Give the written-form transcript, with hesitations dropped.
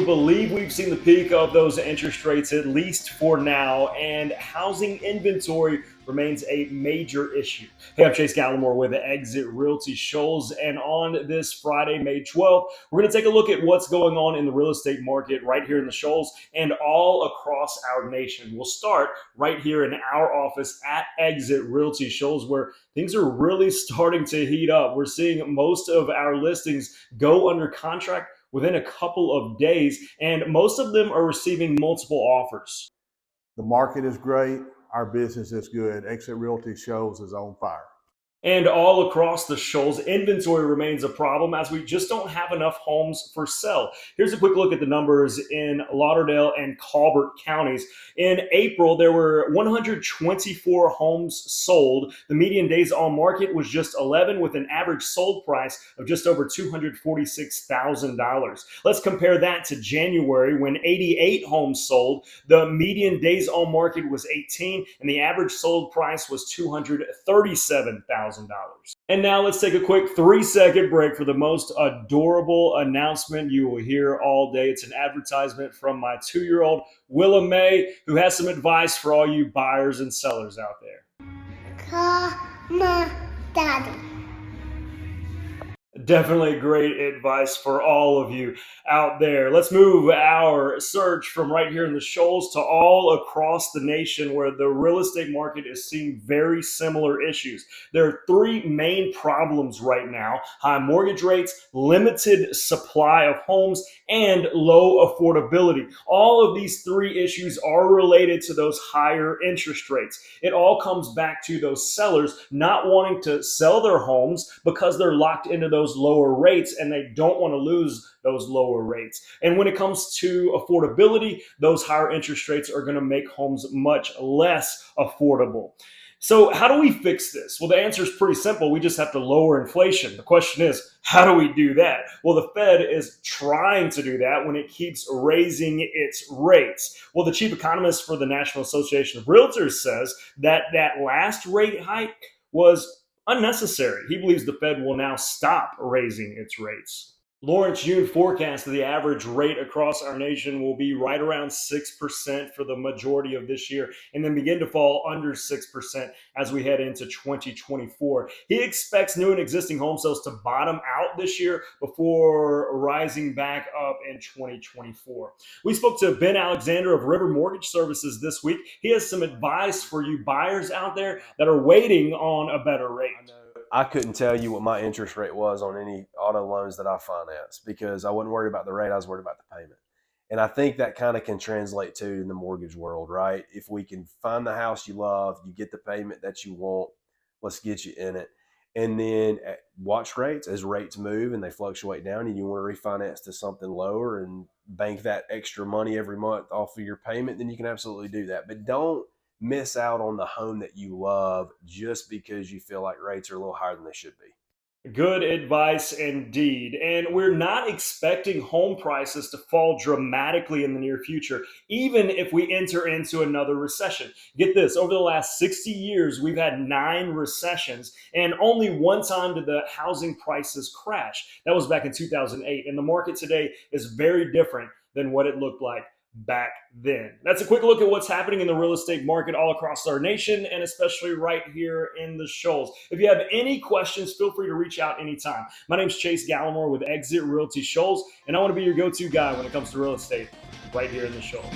we believe we've seen the peak of those interest rates, at least for now, and housing inventory remains a major issue. Hey, I'm Chase Gallimore with EXIT Realty Shoals, and on this Friday, May 12th, we're going to take a look at what's going on in the real estate market right here in the Shoals and all across our nation. We'll start right here in our office at EXIT Realty Shoals, where things are really starting to heat up. We're seeing most of our listings go under contract within a couple of days, and most of them are receiving multiple offers. The market is great. Our business is good. EXIT Realty Shoals is on fire. And all across the Shoals, inventory remains a problem as we just don't have enough homes for sale. Here's a quick look at the numbers in Lauderdale and Colbert counties. In April, there were 124 homes sold. The median days on market was just 11, with an average sold price of just over $246,000. Let's compare that to January, when 88 homes sold. The median days on market was 18, and the average sold price was $237,000. And now let's take a quick 3-second break for the most adorable announcement you will hear all day. It's an advertisement from my 2-year-old Willa May, who has some advice for all you buyers and sellers out there. Call my daddy. Definitely great advice for all of you out there. Let's move our search from right here in the Shoals to all across the nation, where the real estate market is seeing very similar issues. There are 3 main problems right now: high mortgage rates, limited supply of homes, and low affordability. All of these 3 issues are related to those higher interest rates. It all comes back to those sellers not wanting to sell their homes because they're locked into those lower rates, and they don't want to lose those lower rates. And when it comes to affordability, those higher interest rates are going to make homes much less affordable. So how do we fix this? Well, the answer is pretty simple. We just have to lower inflation. The question is, how do we do that? Well, the Fed is trying to do that when it keeps raising its rates. Well, the chief economist for the National Association of Realtors says that last rate hike was unnecessary. He believes the Fed will now stop raising its rates. Lawrence Yun forecasts that the average rate across our nation will be right around 6% for the majority of this year, and then begin to fall under 6% as we head into 2024. He expects new and existing home sales to bottom out this year before rising back up in 2024. We spoke to Ben Alexander of River Mortgage Services this week. He has some advice for you buyers out there that are waiting on a better rate. I couldn't tell you what my interest rate was on any auto loans that I financed, because I wasn't worried about the rate. I was worried about the payment. And I think that kind of can translate to in the mortgage world, right? If we can find the house you love, you get the payment that you want, let's get you in it. And then watch rates as rates move and they fluctuate down, and you want to refinance to something lower and bank that extra money every month off of your payment, then you can absolutely do that. But don't miss out on the home that you love just because you feel like rates are a little higher than they should be. Good advice indeed. And we're not expecting home prices to fall dramatically in the near future, even if we enter into another recession. Get this, over the last 60 years, we've had 9 recessions, and only one time did the housing prices crash. That was back in 2008. And the market today is very different than what it looked like back then. That's a quick look at what's happening in the real estate market all across our nation, and especially right here in the Shoals. If you have any questions, feel free to reach out anytime. My name's Chase Gallimore with EXIT Realty Shoals, and I want to be your go-to guy when it comes to real estate right here in the Shoals.